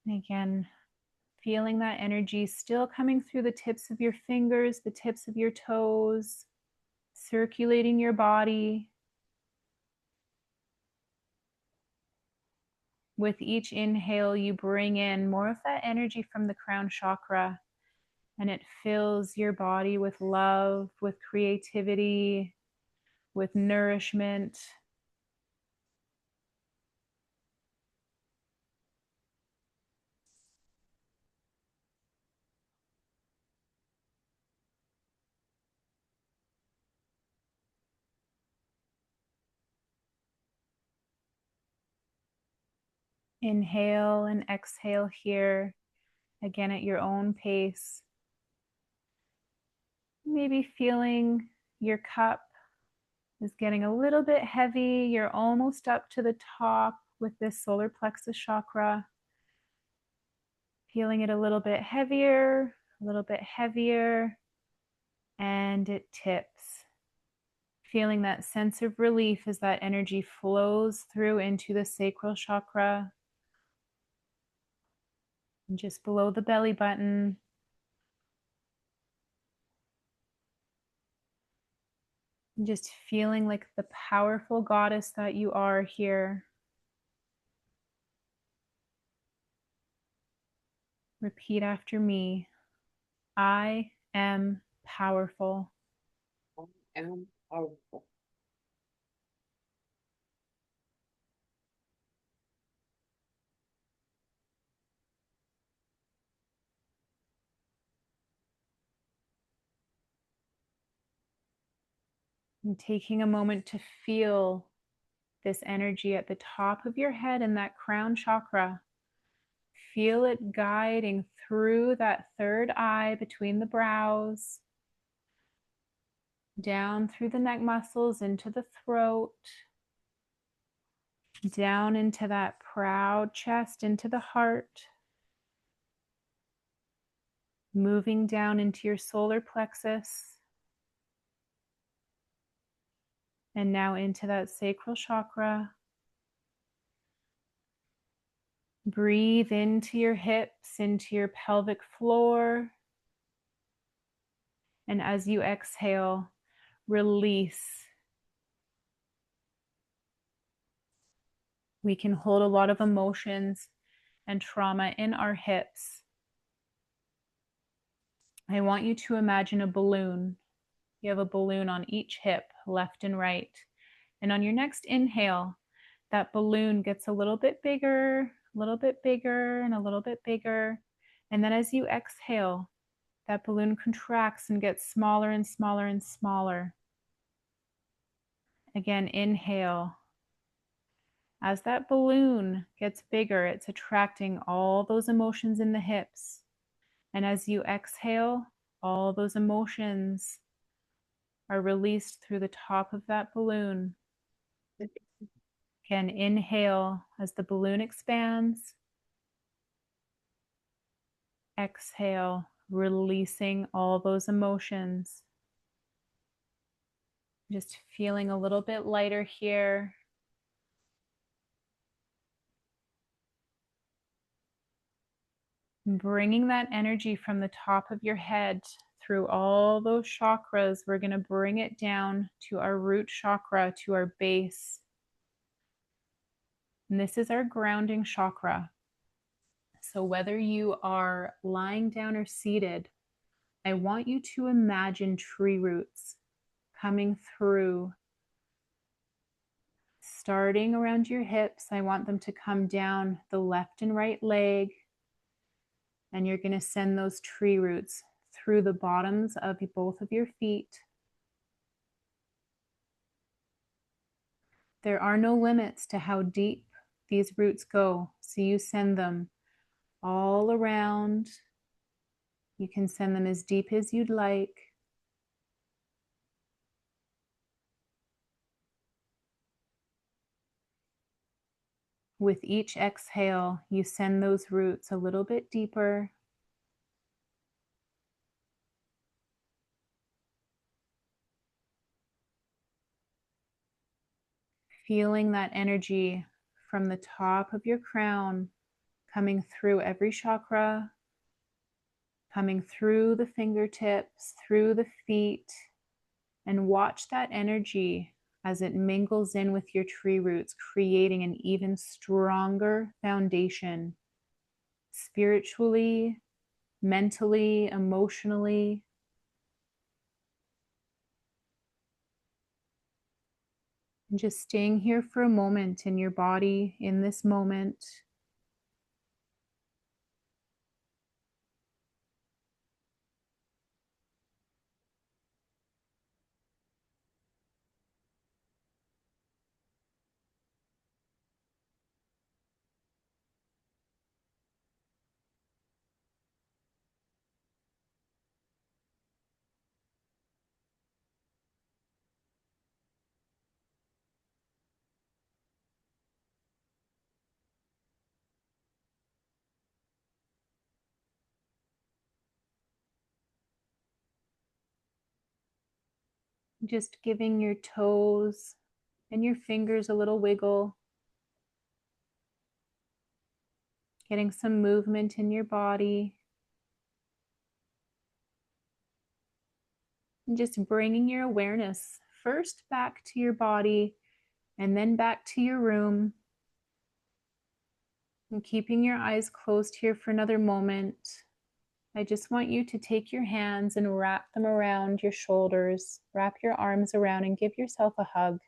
And again, feeling that energy still coming through the tips of your fingers, the tips of your toes, circulating your body. With each inhale, you bring in more of that energy from the crown chakra, and it fills your body with love, with creativity, with nourishment. Inhale and exhale here, again at your own pace. Maybe feeling your cup is getting a little bit heavy. You're almost up to the top with this solar plexus chakra. Feeling it a little bit heavier, and it tips. Feeling that sense of relief as that energy flows through into the sacral chakra. And just below the belly button. And just feeling like the powerful goddess that you are here. Repeat after me. I am powerful. I am powerful. And taking a moment to feel this energy at the top of your head in that crown chakra. Feel it guiding through that third eye between the brows, down through the neck muscles into the throat, down into that proud chest, into the heart, moving down into your solar plexus, And now into that sacral chakra. Breathe into your hips, into your pelvic floor. And as you exhale, release. We can hold a lot of emotions and trauma in our hips. I want you to imagine a balloon. You have a balloon on each hip, left and right. And on your next inhale, that balloon gets a little bit bigger, a little bit bigger, and a little bit bigger. And then as you exhale, that balloon contracts and gets smaller and smaller and smaller. Again, inhale. As that balloon gets bigger, it's attracting all those emotions in the hips. And as you exhale, all those emotions are released through the top of that balloon. Again, inhale as the balloon expands. Exhale, releasing all those emotions. Just feeling a little bit lighter here. Bringing that energy from the top of your head through all those chakras, we're going to bring it down to our root chakra, to our base. And this is our grounding chakra. So whether you are lying down or seated, I want you to imagine tree roots coming through, starting around your hips. I want them to come down the left and right leg. And you're going to send those tree roots through the bottoms of both of your feet. There are no limits to how deep these roots go. So you send them all around. You can send them as deep as you'd like. With each exhale, you send those roots a little bit deeper. Feeling that energy from the top of your crown coming through every chakra, coming through the fingertips, through the feet, and watch that energy as it mingles in with your tree roots, creating an even stronger foundation spiritually, mentally, emotionally. And just staying here for a moment in your body, in this moment. Just giving your toes and your fingers a little wiggle. Getting some movement in your body. And just bringing your awareness first back to your body and then back to your room. And keeping your eyes closed here for another moment. I just want you to take your hands and wrap them around your shoulders, wrap your arms around and give yourself a hug.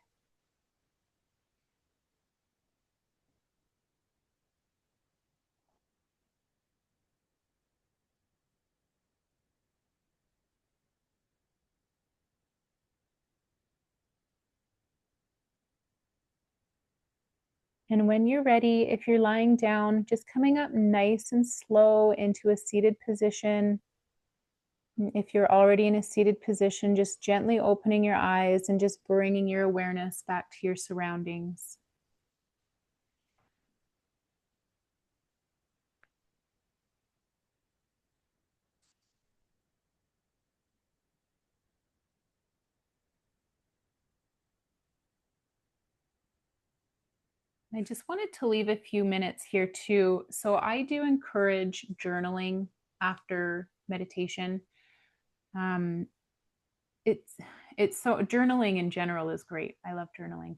And when you're ready, if you're lying down, just coming up nice and slow into a seated position. If you're already in a seated position, just gently opening your eyes and just bringing your awareness back to your surroundings. I just wanted to leave a few minutes here too. So I do encourage journaling after meditation. Um, it's it's so journaling in general is great. I love journaling.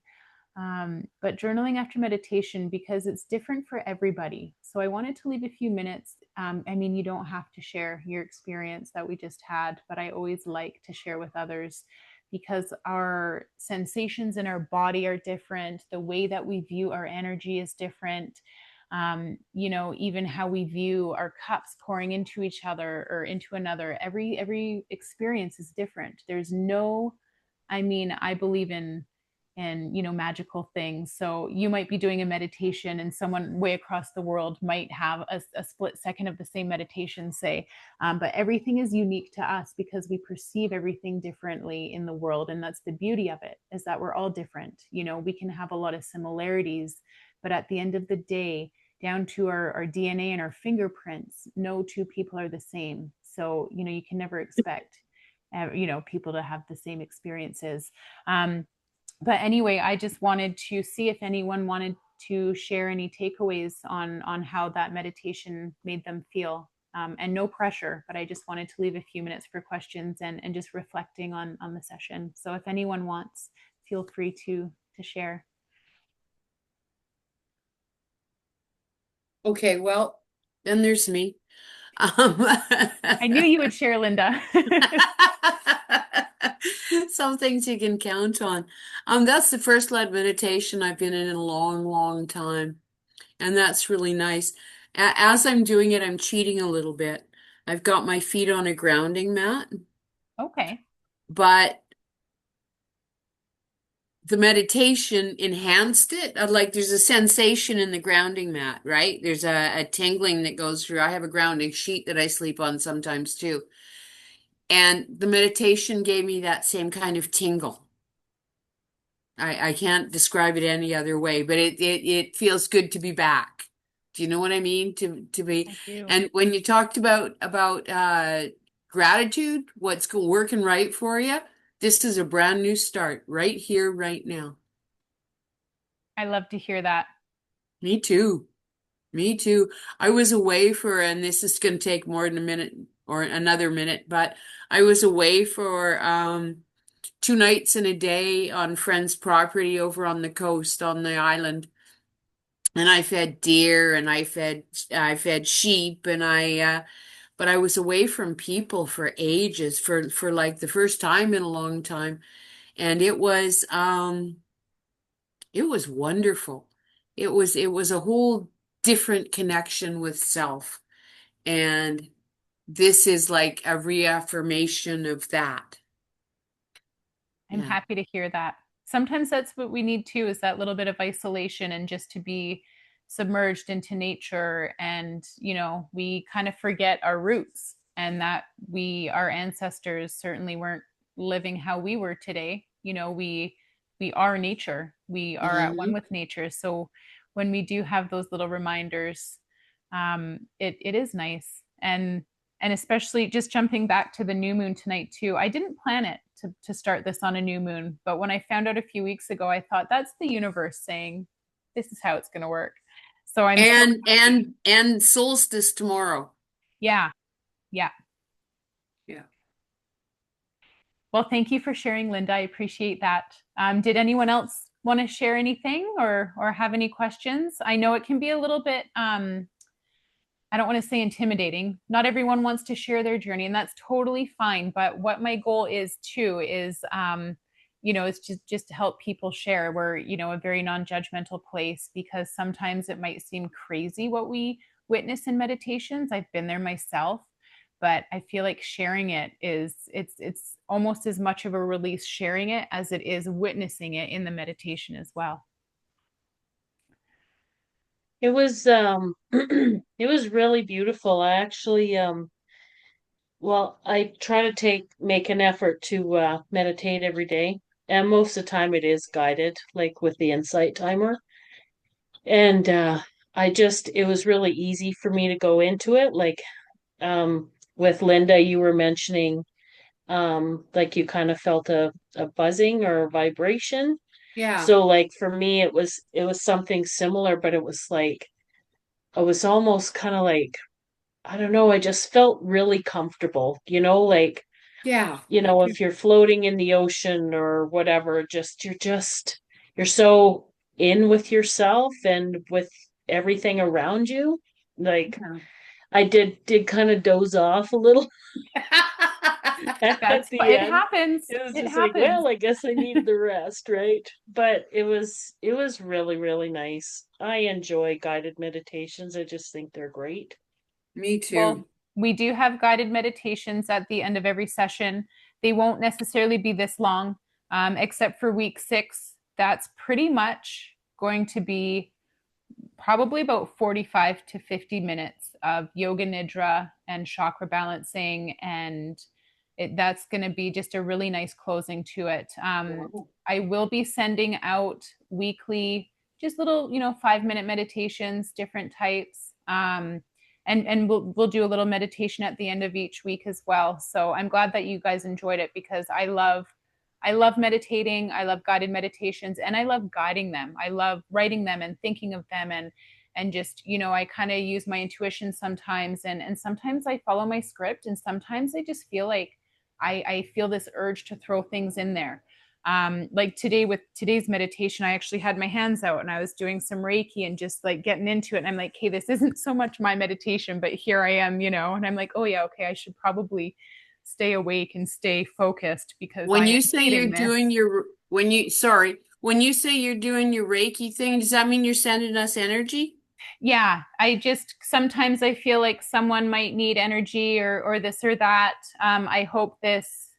But journaling after meditation because it's different for everybody. So I wanted to leave a few minutes. I mean, you don't have to share your experience that we just had, but I always like to share with others because our sensations in our body are different. The way that we view our energy is different. Even how we view our cups pouring into each other or into another. Every experience is different. There's no, I mean, I believe in magical things. So you might be doing a meditation and someone way across the world might have a split second of the same meditation, say. But everything is unique to us because we perceive everything differently in the world. And that's the beauty of it, is that we're all different. We can have a lot of similarities, but at the end of the day, down to our DNA and our fingerprints, no two people are the same. So you can never expect people to have the same experiences. But anyway, I just wanted to see if anyone wanted to share any takeaways on how that meditation made them feel. And no pressure, but I just wanted to leave a few minutes for questions and just reflecting on the session. So if anyone wants, feel free to share. Okay, well, then there's me. I knew you would share, Linda. Some things you can count on. That's the first led meditation I've been in a long, long time. And that's really nice. As I'm doing it, I'm cheating a little bit. I've got my feet on a grounding mat, Okay. but the meditation enhanced it. Like there's a sensation in the grounding mat, right? There's a tingling that goes through. I have a grounding sheet that I sleep on sometimes too. And the meditation gave me that same kind of tingle. I can't describe it any other way, but it feels good to be back. Do you know what I mean? To be, I do. and when you talked about gratitude, what's working right for you, this is a brand new start right here, right now. I love to hear that. Me too. Me too. I was away for, and this is going to take more than a minute or another minute, but I was away for 2 nights and a day on friends' property over on the coast on the island. And I fed deer and I fed sheep and but I was away from people for ages for like the first time in a long time. And it was wonderful. It was a whole different connection with self. And this is like a reaffirmation of that. I'm Yeah. happy to hear that. Sometimes that's what we need too, is that little bit of isolation and just to be submerged into nature. And, we kind of forget our roots and that our ancestors certainly weren't living how we were today. We are nature. We are at one Mhm. with nature. So when we do have those little reminders, it is nice. And especially just jumping back to the new moon tonight too. I didn't plan it to start this on a new moon, but when I found out a few weeks ago, I thought that's the universe saying this is how it's going to work. So I'm so And happy. and solstice tomorrow. Yeah, yeah. Yeah. Well, thank you for sharing, Linda. I appreciate that. Did anyone else want to share anything or have any questions? I know it can be a little bit I don't want to say intimidating. Not everyone wants to share their journey, and that's totally fine. But what my goal is too is just to help people share. We're a very non-judgmental place because sometimes it might seem crazy what we witness in meditations. I've been there myself, but I feel like sharing it it's almost as much of a release sharing it as it is witnessing it in the meditation as well. It was it was really beautiful. I actually well, I try to make an effort to meditate every day. And most of the time it is guided, like with the insight timer. And it was really easy for me to go into it. Like with Linda, you were mentioning like you kind of felt a buzzing or a vibration. Yeah. So like for me it was something similar, but it was like I was almost kind of like, I don't know, I just felt really comfortable, like, Yeah. if you're floating in the ocean or whatever, you're so in with yourself and with everything around you. Like Yeah. I did kind of doze off a little at the It end. happens. It was It just like, happens. well, I guess I needed the rest, right? But it was really, really nice. I enjoy guided meditations. I just think they're great. Me Well, too. we do have guided meditations at the end of every session. They won't necessarily be this long, except for week 6. That's pretty much going to be probably about 45 to 50 minutes of yoga nidra and chakra balancing. And that's going to be just a really nice closing to it. I will be sending out weekly, just little, 5-minute meditations, different types. And we'll do a little meditation at the end of each week as well. So I'm glad that you guys enjoyed it because I love meditating. I love guided meditations and I love guiding them. I love writing them and thinking of them and just, I kind of use my intuition sometimes and sometimes I follow my script and sometimes I just feel like I feel this urge to throw things in there. Like today with today's meditation, I actually had my hands out and I was doing some Reiki and just like getting into it. And I'm like, hey, this isn't so much my meditation, but here I am, and I'm like, oh yeah, okay, I should probably stay awake and stay focused because I When am you say you're hating doing this. your, when you say you're doing your Reiki thing, does that mean you're sending us energy? Yeah, I just sometimes I feel like someone might need energy or this or that. I hope this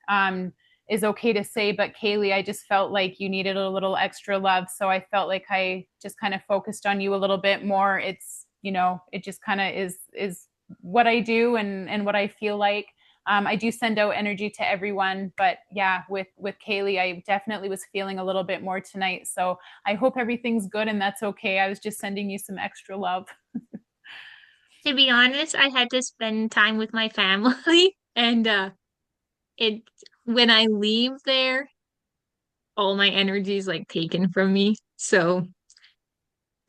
is okay to say, but Kaylee, I just felt like you needed a little extra love, so I felt like I just kind of focused on you a little bit more. It's it just kind of is what I do and what I feel like. I do send out energy to everyone, but yeah, with Kaylee, I definitely was feeling a little bit more tonight. So I hope everything's good and that's okay. I was just sending you some extra love. To be honest, I had to spend time with my family and it when I leave there, all my energy is like taken from me. So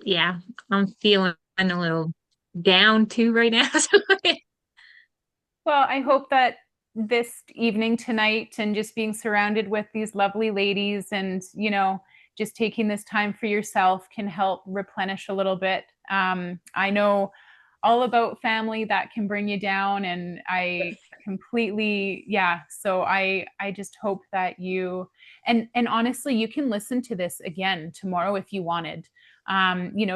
yeah, I'm feeling a little down too right now. So Well, I hope that this evening tonight and just being surrounded with these lovely ladies and, just taking this time for yourself can help replenish a little bit. I know all about family that can bring you down and I completely, yeah. So I just hope that and honestly, you can listen to this again tomorrow if you wanted.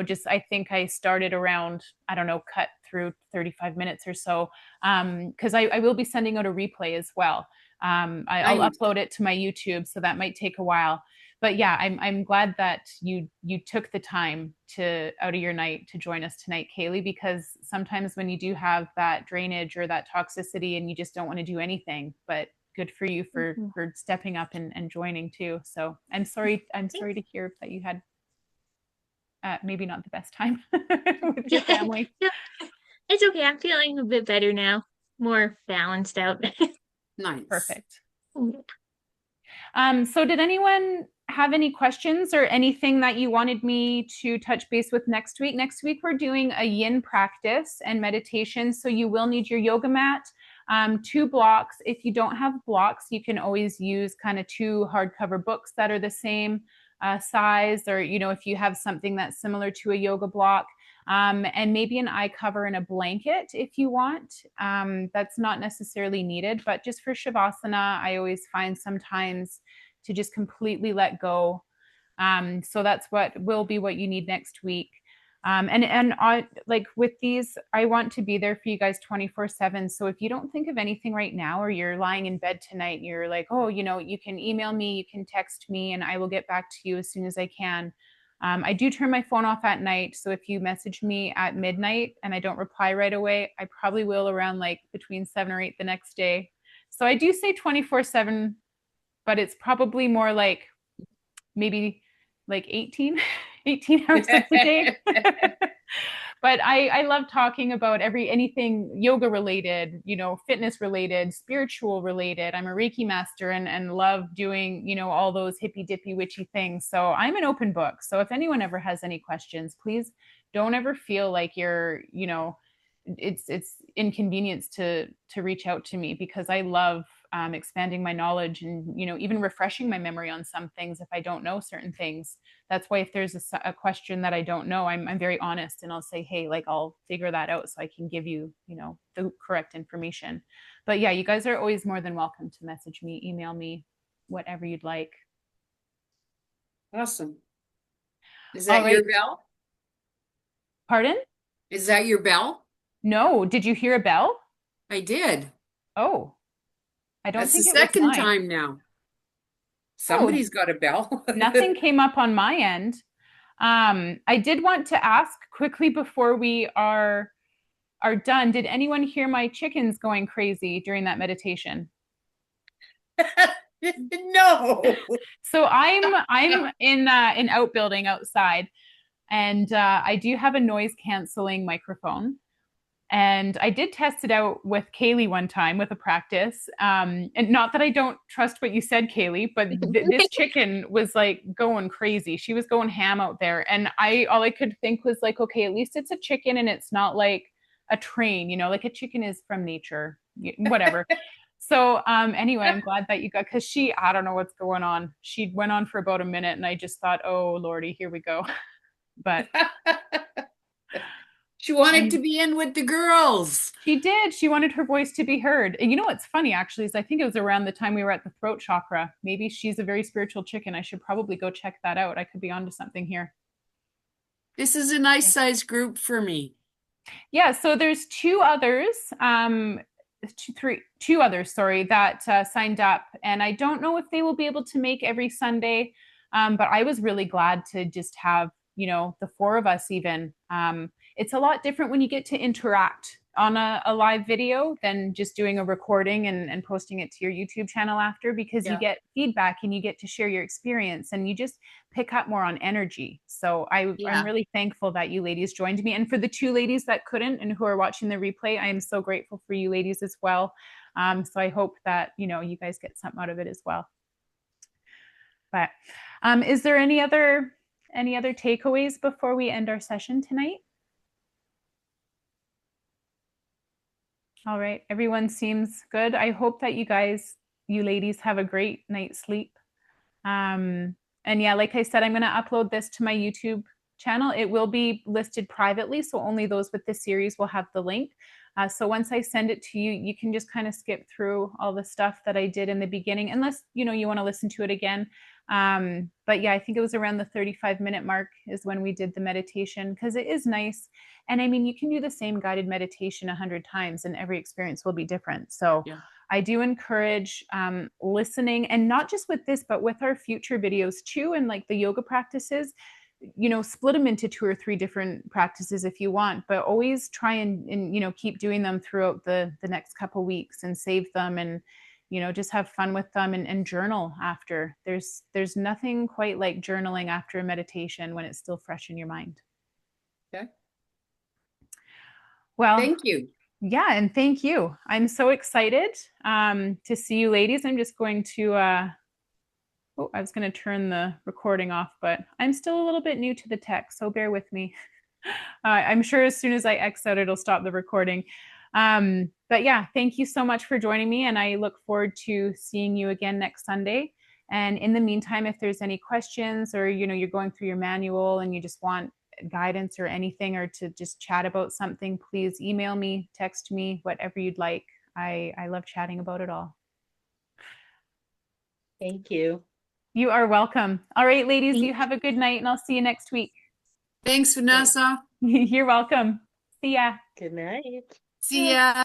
Just I think I started around, I don't know, cut through 35 minutes or so because I will be sending out a replay as well. I'll Nice. upload it to my YouTube, so that might take a while. But yeah, I'm glad that you took the time to out of your night to join us tonight, Kaylee, because sometimes when you do have that drainage or that toxicity and you just don't want to do anything, but good for you for stepping up and joining too. So I'm sorry to hear that you had maybe not the best time with your yeah, family. yeah, it's okay. I'm feeling a bit better now, more balanced out. Nice. Perfect. So did anyone have any questions or anything that you wanted me to touch base with next week? Next week, we're doing a yin practice and meditation. So you will need your yoga mat, 2 blocks. If you don't have blocks, you can always use kind of 2 hardcover books that are the same size, or, if you have something that's similar to a yoga block. And maybe an eye cover and a blanket if you want. That's not necessarily needed, but just for Shavasana, I always find sometimes to just completely let go. So that's what will be what you need next week. And I, like with these, I want to be there for you guys 24/7. So if you don't think of anything right now, or you're lying in bed tonight and you're like, oh, you can email me, you can text me, and I will get back to you as soon as I can. I do turn my phone off at night. So if you message me at midnight and I don't reply right away, I probably will around like between 7 or 8 the next day. So I do say 24/7, but it's probably more like maybe like 18 hours of the day. But I love talking about anything yoga related, fitness related, spiritual related. I'm a Reiki master and love doing, all those hippy dippy witchy things. So I'm an open book. So if anyone ever has any questions, please don't ever feel like you're, it's inconvenience to reach out to me, because I love expanding my knowledge and even refreshing my memory on some things if I don't know certain things. That's why if there's a question that I don't know, I'm very honest, and I'll say, hey, like, I'll figure that out so I can give you the correct information. But yeah, you guys are always more than welcome to message me, email me, whatever you'd like. Awesome. Is All that your right. bell? Pardon? Is that your bell? No. Did you hear a bell? I did. Oh, I don't That's the think it was second mine. time now. Oh, Somebody's got a bell. nothing came up on my end. I did want to ask quickly before we are done. Did anyone hear my chickens going crazy during that meditation? No. So I'm in an outbuilding outside, and I do have a noise canceling microphone. And I did test it out with Kaylee one time with a practice. And not that I don't trust what you said, Kaylee, but this chicken was like going crazy. She was going ham out there. And all I could think was like, okay, at least it's a chicken and it's not like a train, like a chicken is from nature, whatever. So anyway, I'm glad that you got, because I don't know what's going on. She went on for about a minute and I just thought, oh, Lordy, here we go. But She wanted to be in with the girls. She did. She wanted her voice to be heard. And what's funny, actually, is I think it was around the time we were at the throat chakra. Maybe she's a very spiritual chicken. I should probably go check that out. I could be onto something here. This is a nice size group for me. Yeah, so there's two others, two others, sorry, that signed up. And I don't know if they will be able to make every Sunday, but I was really glad to just have, the four of us even. It's a lot different when you get to interact on a live video than just doing a recording and posting it to your YouTube channel after, because you get feedback and you get to share your experience and you just pick up more on energy. So I'm really thankful that you ladies joined me. And for the two ladies that couldn't and who are watching the replay, I am so grateful for you ladies as well. So I hope that, you guys get something out of it as well. But is there any other takeaways before we end our session tonight? All right, everyone seems good. I hope that you ladies have a great night's sleep. And yeah, like I said, I'm going to upload this to my YouTube channel. It will be listed privately, so only those with this series will have the link. So once I send it to you, you can just kind of skip through all the stuff that I did in the beginning, unless you want to listen to it again. But yeah, I think it was around the 35-minute mark is when we did the meditation, because it is nice. And I mean, you can do the same guided meditation 100 times and every experience will be different. So I do encourage listening, and not just with this, but with our future videos too. And like the yoga practices, split them into 2 or 3 different practices if you want, but always try and keep doing them throughout the next couple weeks and save them and, just have fun with them and journal after. There's nothing quite like journaling after a meditation when it's still fresh in your mind. Okay. Well, thank you. Yeah, and thank you. I'm so excited to see you ladies. I'm just going to, I was going to turn the recording off, but I'm still a little bit new to the tech, so bear with me. I'm sure as soon as I X out, it'll stop the recording. But yeah, thank you so much for joining me, and I look forward to seeing you again next Sunday. And in the meantime, if there's any questions or, you're going through your manual and you just want guidance or anything, or to just chat about something, please email me, text me, whatever you'd like. I love chatting about it all. Thank you. You are welcome. All right, ladies, you have a good night, and I'll see you next week. Thanks, Vanessa. You're welcome. See ya. Good night. See ya.